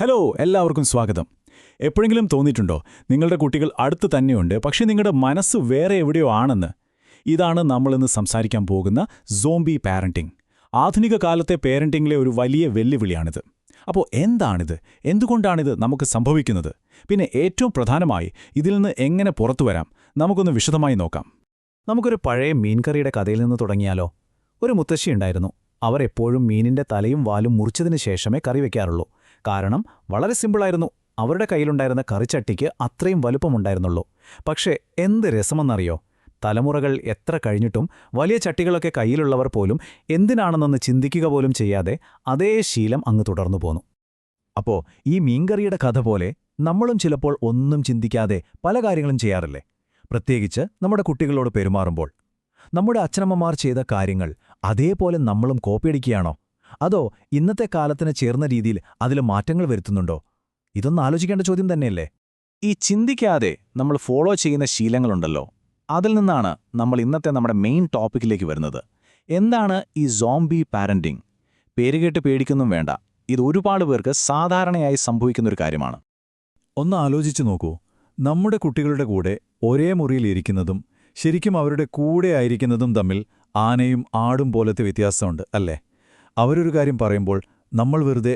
Hello, എല്ലാവർക്കും സ്വാഗതം. എപ്പോഴെങ്കിലും തോന്നിയിട്ടുണ്ടോ നിങ്ങളുടെ കുട്ടികൾ അടുത്ത് തന്നെയുണ്ട്, പക്ഷേ നിങ്ങളുടെ മനസ്സ് വേറെ എവിടെയോ ആണെന്ന്? ഇതാണ് നമ്മളിന്ന് സംസാരിക്കാൻ പോകുന്ന സോംബി പാരന്റിംഗ്. ആധുനിക കാലത്തെ പേരന്റിംഗിലെ ഒരു വലിയ വെല്ലുവിളിയാണിത്. അപ്പോൾ എന്താണിത്? എന്തുകൊണ്ടാണിത് നമുക്ക് സംഭവിക്കുന്നത്? പിന്നെ ഏറ്റവും പ്രധാനമായി ഇതിൽ നിന്ന് എങ്ങനെ പുറത്തുവരാം? നമുക്കൊന്ന് വിശദമായി നോക്കാം. നമുക്കൊരു പഴയ മീൻകറിയുടെ കഥയിൽ നിന്ന് തുടങ്ങിയാലോ? ഒരു മുത്തശ്ശിയുണ്ടായിരുന്നു. അവർ എപ്പോഴും മീനിന്റെ തലയും വാലും മുറിച്ചതിന് ശേഷമേ കറി വയ്ക്കാറുള്ളൂ. കാരണം വളരെ സിമ്പിളായിരുന്നു. അവരുടെ കയ്യിലുണ്ടായിരുന്ന കറിച്ചട്ടിക്ക് അത്രയും വലുപ്പമുണ്ടായിരുന്നുള്ളൂ. പക്ഷേ എന്ത് രസമെന്നറിയോ? തലമുറകൾ എത്ര കഴിഞ്ഞിട്ടും വലിയ ചട്ടികളൊക്കെ കയ്യിലുള്ളവർ പോലും എന്തിനാണെന്നൊന്ന് ചിന്തിക്കുക പോലും ചെയ്യാതെ അതേ ശീലം അങ്ങ് തുടർന്നു പോന്നു. അപ്പോ ഈ മീൻകറിയുടെ കഥ പോലെ നമ്മളും ചിലപ്പോൾ ഒന്നും ചിന്തിക്കാതെ പല കാര്യങ്ങളും ചെയ്യാറില്ലേ? പ്രത്യേകിച്ച് നമ്മുടെ കുട്ടികളോട് പെരുമാറുമ്പോൾ. നമ്മുടെ അച്ഛനമ്മമാർ ചെയ്ത കാര്യങ്ങൾ അതേപോലെ നമ്മളും കോപ്പിയടിക്കുകയാണോ? അതോ ഇന്നത്തെ കാലത്തിന് ചേർന്ന രീതിയിൽ അതിൽ മാറ്റങ്ങൾ വരുത്തുന്നുണ്ടോ? ഇതൊന്ന് ആലോചിക്കേണ്ട ചോദ്യം തന്നെയല്ലേ? ഈ ചിന്തിക്കാതെ നമ്മൾ ഫോളോ ചെയ്യുന്ന ശീലങ്ങളുണ്ടല്ലോ, അതിൽ നിന്നാണ് നമ്മൾ ഇന്നത്തെ നമ്മുടെ മെയിൻ ടോപ്പിക്കിലേക്ക് വരുന്നത്. എന്താണ് ഈ സോംബി പാരന്റിംഗ്? പേരുകേട്ട് പേടിക്കൊന്നും വേണ്ട. ഇത് ഒരുപാട് പേർക്ക് സാധാരണയായി സംഭവിക്കുന്നൊരു കാര്യമാണ്. ഒന്ന് ആലോചിച്ചു നോക്കൂ. നമ്മുടെ കുട്ടികളുടെ കൂടെ ഒരേ മുറിയിൽ ഇരിക്കുന്നതും ശരിക്കും അവരുടെ കൂടെ ആയിരിക്കുന്നതും തമ്മിൽ ആനയും ആടും പോലത്തെ വ്യത്യാസമുണ്ട് അല്ലേ? അവരൊരു കാര്യം പറയുമ്പോൾ നമ്മൾ വെറുതെ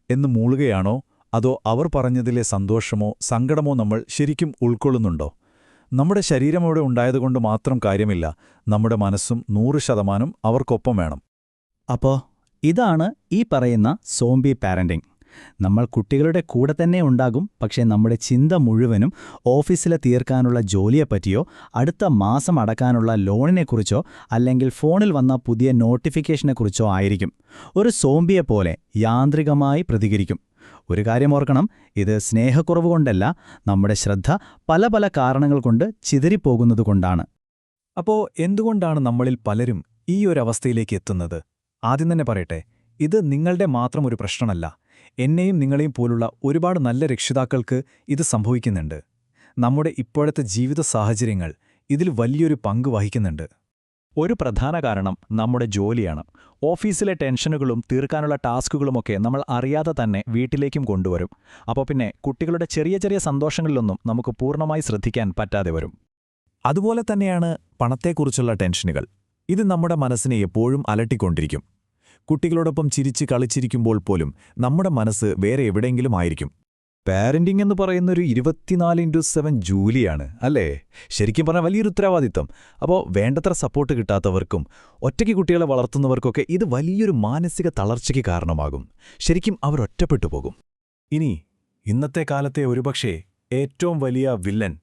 എന്ന് മൂളുകയാണോ? അതോ അവർ പറഞ്ഞതിലെ സന്തോഷമോ സങ്കടമോ നമ്മൾ ശരിക്കും ഉൾക്കൊള്ളുന്നുണ്ടോ? നമ്മുടെ ശരീരം അവിടെ ഉണ്ടായതുകൊണ്ട് മാത്രം കാര്യമില്ല, നമ്മുടെ മനസ്സും 100% അവർക്കൊപ്പം വേണം. അപ്പോൾ ഇതാണ് ഈ പറയുന്ന സോംബി പാരന്റിംഗ്. നമ്മൾ കുട്ടികളുടെ കൂടെ തന്നെ ഉണ്ടാകും, പക്ഷേ നമ്മുടെ ചിന്ത മുഴുവനും ഓഫീസിലെ തീർക്കാനുള്ള ജോലിയെപ്പറ്റിയോ അടുത്ത മാസം അടക്കാനുള്ള ലോണിനെക്കുറിച്ചോ അല്ലെങ്കിൽ ഫോണിൽ വന്ന പുതിയ നോട്ടിഫിക്കേഷനെക്കുറിച്ചോ ആയിരിക്കും. ഒരു സോംബിയെപ്പോലെ യാന്ത്രികമായി പ്രതികരിക്കും. ഒരു കാര്യം ഓർക്കണം, ഇത് സ്നേഹക്കുറവ് കൊണ്ടല്ല, നമ്മുടെ ശ്രദ്ധ പല പല കാരണങ്ങൾ കൊണ്ട് ചിതറിപ്പോകുന്നതുകൊണ്ടാണ്. അപ്പോൾ എന്തുകൊണ്ടാണ് നമ്മളിൽ പലരും ഈ ഒരു അവസ്ഥയിലേക്ക് എത്തുന്നത്? ആദ്യം തന്നെ പറയട്ടെ, ഇത് നിങ്ങളുടെ മാത്രം ഒരു പ്രശ്നമല്ല. എന്നെയും നിങ്ങളെയും പോലുള്ള ഒരുപാട് നല്ല രക്ഷിതാക്കൾക്ക് ഇത് സംഭവിക്കുന്നുണ്ട്. നമ്മുടെ ഇപ്പോഴത്തെ ജീവിത സാഹചര്യങ്ങൾ ഇതിൽ വലിയൊരു പങ്ക് വഹിക്കുന്നുണ്ട്. ഒരു പ്രധാന കാരണം നമ്മുടെ ജോലിയാണ്. ഓഫീസിലെ ടെൻഷനുകളും തീർക്കാനുള്ള ടാസ്കുകളുമൊക്കെ നമ്മൾ അറിയാതെ തന്നെ വീട്ടിലേക്കും കൊണ്ടുവരും. അപ്പോൾ പിന്നെ കുട്ടികളുടെ ചെറിയ ചെറിയ സന്തോഷങ്ങളിലൊന്നും നമുക്ക് പൂർണ്ണമായി ശ്രദ്ധിക്കാൻ പറ്റാതെ വരും. അതുപോലെ തന്നെയാണ് പണത്തെക്കുറിച്ചുള്ള ടെൻഷനുകൾ. ഇത് നമ്മുടെ മനസ്സിനെ എപ്പോഴും അലട്ടിക്കൊണ്ടിരിക്കും. കുട്ടികളോടൊപ്പം ചിരിച്ച് കളിച്ചിരിക്കുമ്പോൾ പോലും നമ്മുടെ മനസ്സ് വേറെ എവിടെയെങ്കിലും ആയിരിക്കും. പാരന്റിംഗ് എന്ന് പറയുന്നൊരു 24x7 ജോലിയാണ് അല്ലേ? ശരിക്കും പറഞ്ഞാൽ വലിയൊരു ഉത്തരവാദിത്തം. അപ്പോൾ വേണ്ടത്ര സപ്പോർട്ട് കിട്ടാത്തവർക്കും ഒറ്റയ്ക്ക് കുട്ടികളെ വളർത്തുന്നവർക്കൊക്കെ ഇത് വലിയൊരു മാനസിക തളർച്ചയ്ക്ക് കാരണമാകും. ശരിക്കും അവർ ഒറ്റപ്പെട്ടു പോകും. ഇനി ഇന്നത്തെ കാലത്തെ ഒരുപക്ഷേ ഏറ്റവും വലിയ വില്ലൻ,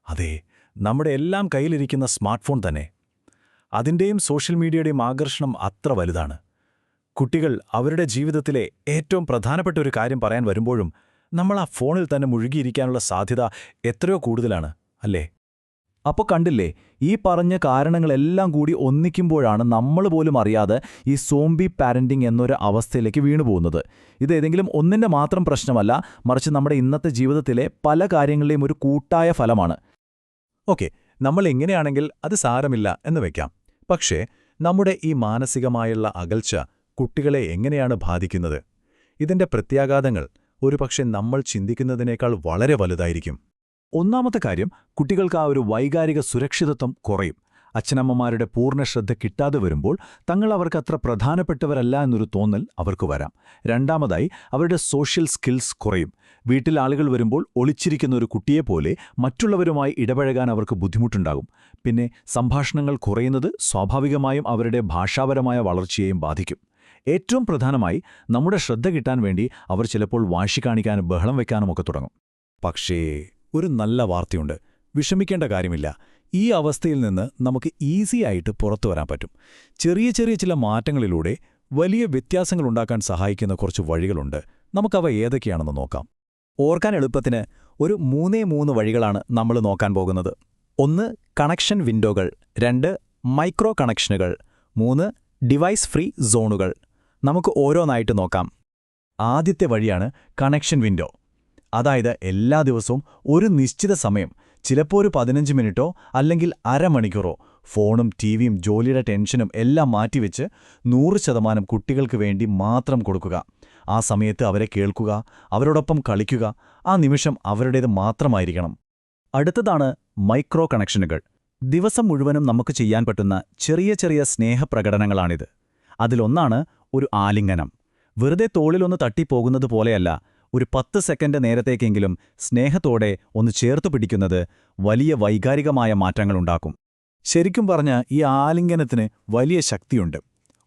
അതെ, നമ്മുടെ എല്ലാം കയ്യിലിരിക്കുന്ന സ്മാർട്ട് ഫോൺ തന്നെ. അതിൻ്റെയും സോഷ്യൽ മീഡിയയുടെയും ആകർഷണം അത്ര വലുതാണ്. കുട്ടികൾ അവരുടെ ജീവിതത്തിലെ ഏറ്റവും പ്രധാനപ്പെട്ട ഒരു കാര്യം പറയാൻ വരുമ്പോഴും നമ്മൾ ആ ഫോണിൽ തന്നെ മുഴുകിയിരിക്കാനുള്ള സാധ്യത എത്രയോ കൂടുതലാണ് അല്ലേ? അപ്പോൾ കണ്ടില്ലേ, ഈ പറഞ്ഞ കാരണങ്ങളെല്ലാം കൂടി ഒന്നിക്കുമ്പോഴാണ് നമ്മൾ പോലും അറിയാതെ ഈ സോംബി പാരന്റിംഗ് എന്നൊരു അവസ്ഥയിലേക്ക് വീണുപോകുന്നത്. ഇത് ഏതെങ്കിലും ഒന്നിൻ്റെ മാത്രം പ്രശ്നമല്ല, മറിച്ച് നമ്മുടെ ഇന്നത്തെ ജീവിതത്തിലെ പല കാര്യങ്ങളുടെയും ഒരു കൂട്ടായ ഫലമാണ്. ഓക്കെ, നമ്മൾ എങ്ങനെയാണെങ്കിൽ അത് സാരമില്ല എന്ന് വയ്ക്കാം. പക്ഷേ നമ്മുടെ ഈ മാനസികമായുള്ള അകൽച്ച കുട്ടികളെ എങ്ങനെയാണ് ബാധിക്കുന്നത്? ഇതിന്റെ പ്രത്യാഘാതങ്ങൾ ഒരുപക്ഷെ നമ്മൾ ചിന്തിക്കുന്നതിനേക്കാൾ വളരെ വലുതായിരിക്കും. ഒന്നാമത്തെ കാര്യം, കുട്ടികൾക്ക് ആ ഒരു വൈകാരിക സുരക്ഷിതത്വം കുറയും. അച്ഛനമ്മമാരുടെ പൂർണ്ണ ശ്രദ്ധ കിട്ടാതെ വരുമ്പോൾ തങ്ങൾ അവർക്കത്ര പ്രധാനപ്പെട്ടവരല്ല എന്നൊരു തോന്നൽ അവർക്ക് വരാം. രണ്ടാമതായി, അവരുടെ സോഷ്യൽ സ്കിൽസ് കുറയും. വീട്ടിൽ ആളുകൾ വരുമ്പോൾ ഒളിച്ചിരിക്കുന്ന ഒരു കുട്ടിയെപ്പോലെ മറ്റുള്ളവരുമായി ഇടപഴകാൻ അവർക്ക് ബുദ്ധിമുട്ടുണ്ടാകും. പിന്നെ സംഭാഷണങ്ങൾ കുറയുന്നത് സ്വാഭാവികമായും അവരുടെ ഭാഷാപരമായ വളർച്ചയെയും ബാധിക്കും. ഏറ്റവും പ്രധാനമായി, നമ്മുടെ ശ്രദ്ധ കിട്ടാൻ വേണ്ടി അവർ ചിലപ്പോൾ വാശി കാണിക്കാനും ബഹളം വയ്ക്കാനുമൊക്കെ തുടങ്ങും. പക്ഷേ ഒരു നല്ല വാർത്തയുണ്ട്. വിഷമിക്കേണ്ട കാര്യമില്ല. ഈ അവസ്ഥയിൽ നിന്ന് നമുക്ക് ഈസിയായിട്ട് പുറത്തു വരാൻ പറ്റും. ചെറിയ ചെറിയ ചില മാറ്റങ്ങളിലൂടെ വലിയ വ്യത്യാസങ്ങളുണ്ടാക്കാൻ സഹായിക്കുന്ന കുറച്ച് വഴികളുണ്ട്. നമുക്കവ ഏതൊക്കെയാണെന്ന് നോക്കാം. ഓർക്കാൻ എളുപ്പത്തിന് ഒരു 3 വഴികളാണ് നമ്മൾ നോക്കാൻ പോകുന്നത്. 1 കണക്ഷൻ വിൻഡോകൾ, 2 മൈക്രോ കണക്ഷനുകൾ, 3 ഡിവൈസ് ഫ്രീ സോണുകൾ. നമുക്ക് ഓരോന്നായിട്ട് നോക്കാം. ആദ്യത്തെ വഴിയാണ് കണക്ഷൻ വിൻഡോ. അതായത് എല്ലാ ദിവസവും ഒരു നിശ്ചിത സമയം, ചിലപ്പോൾ ഒരു 15 മിനിറ്റോ അല്ലെങ്കിൽ അരമണിക്കൂറോ ഫോണും ടിവിയും ജോലിയുടെ ടെൻഷനും എല്ലാം മാറ്റിവെച്ച് 100% കുട്ടികൾക്ക് വേണ്ടി മാത്രം കൊടുക്കുക. ആ സമയത്ത് അവരെ കേൾക്കുക, അവരോടൊപ്പം കളിക്കുക, ആ നിമിഷം അവരുടേത് മാത്രമായിരിക്കണം. അടുത്തതാണ് മൈക്രോ കണക്ഷനുകൾ. ദിവസം മുഴുവനും നമുക്ക് ചെയ്യാൻ പറ്റുന്ന ചെറിയ ചെറിയ സ്നേഹപ്രകടനങ്ങളാണിത്. അതിലൊന്നാണ് ഒരു ആലിംഗനം. വെറുതെ തോളിലൊന്ന് തട്ടിപ്പോകുന്നത് പോലെയല്ല, ഒരു 10 സെക്കൻഡ് നേരത്തേക്കെങ്കിലും സ്നേഹത്തോടെ ഒന്ന് ചേർത്തു പിടിക്കുന്നത് വലിയ വൈകാരികമായ മാറ്റങ്ങളുണ്ടാക്കും. ശരിക്കും പറഞ്ഞ ഈ ആലിംഗനത്തിന് വലിയ ശക്തിയുണ്ട്.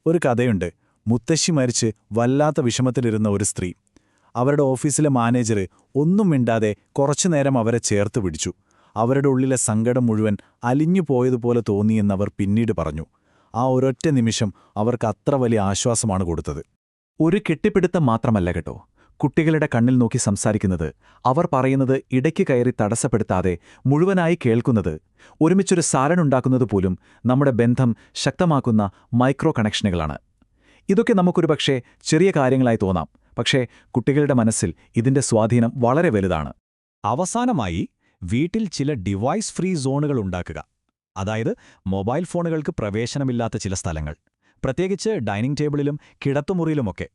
ഒരു കഥയുണ്ട്. മുത്തശ്ശി മരിച്ച് വല്ലാത്ത വിഷമത്തിലിരുന്ന ഒരു സ്ത്രീ. അവരുടെ ഓഫീസിലെ മാനേജർ ഒന്നും മിണ്ടാതെ കുറച്ചുനേരം അവരെ ചേർത്ത് പിടിച്ചു. അവരുടെ ഉള്ളിലെ സങ്കടം മുഴുവൻ അലിഞ്ഞു പോയതുപോലെ തോന്നിയെന്നവർ പിന്നീട് പറഞ്ഞു. ആ ഒരൊറ്റ നിമിഷം അവർക്ക് അത്ര വലിയ ആശ്വാസമാണ് കൊടുത്തത്. ഒരു കെട്ടിപ്പിടുത്തം മാത്രമല്ല കേട്ടോ, കുട്ടികളുടെ കണ്ണിൽ നോക്കി സംസാരിക്കുന്നത്, അവർ പറയുന്നത് ഇടയ്ക്ക് കയറി തടസ്സപ്പെടുത്താതെ മുഴുവനായി കേൾക്കുന്നത്, ഒരുമിച്ചൊരു സാരനുണ്ടാക്കുന്നത് പോലും നമ്മുടെ ബന്ധം ശക്തമാക്കുന്ന മൈക്രോ കണക്ഷനുകളാണ്. ഇതൊക്കെ നമുക്കൊരുപക്ഷേ ചെറിയ കാര്യങ്ങളായി തോന്നാം, പക്ഷേ കുട്ടികളുടെ മനസ്സിൽ ഇതിന്റെ സ്വാധീനം വളരെ വലുതാണ്. അവസാനമായി, വീട്ടിൽ ചില ഡിവൈസ് ഫ്രീ സോണുകൾ ഉണ്ടാക്കുക. അതായത് മൊബൈൽ ഫോണുകൾക്ക് പ്രവേശനമില്ലാത്ത ചില സ്ഥലങ്ങൾ, പ്രത്യേകിച്ച് ഡൈനിങ് ടേബിളിലും കിടത്തുമുറിയിലുമൊക്കെ.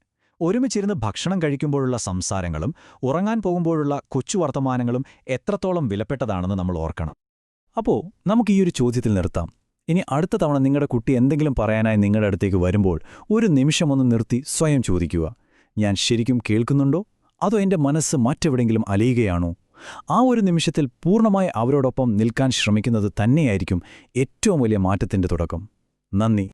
ഒരുമിച്ചിരുന്ന് ഭക്ഷണം കഴിക്കുമ്പോഴുള്ള സംസാരങ്ങളും ഉറങ്ങാൻ പോകുമ്പോഴുള്ള കൊച്ചു വർത്തമാനങ്ങളും എത്രത്തോളം വിലപ്പെട്ടതാണെന്ന് നമ്മൾ ഓർക്കണം. അപ്പോൾ നമുക്ക് ഈ ഒരു ചോദ്യത്തിൽ നിർത്താം. ഇനി അടുത്ത തവണ നിങ്ങളുടെ കുട്ടി എന്തെങ്കിലും പറയാനായി നിങ്ങളുടെ അടുത്തേക്ക് വരുമ്പോൾ ഒരു നിമിഷമൊന്ന് നിർത്തി സ്വയം ചോദിക്കുക, ഞാൻ ശരിക്കും കേൾക്കുന്നുണ്ടോ, അതോ എൻ്റെ മനസ്സ് മറ്റെവിടെങ്കിലും അലിയുകയാണോ? ആ ഒരു നിമിഷത്തിൽ പൂർണ്ണമായി അവരോടൊപ്പം നിൽക്കാൻ ശ്രമിക്കുന്നത് തന്നെയായിരിക്കും ഏറ്റവും വലിയ മാറ്റത്തിൻ്റെ തുടക്കം. നന്ദി.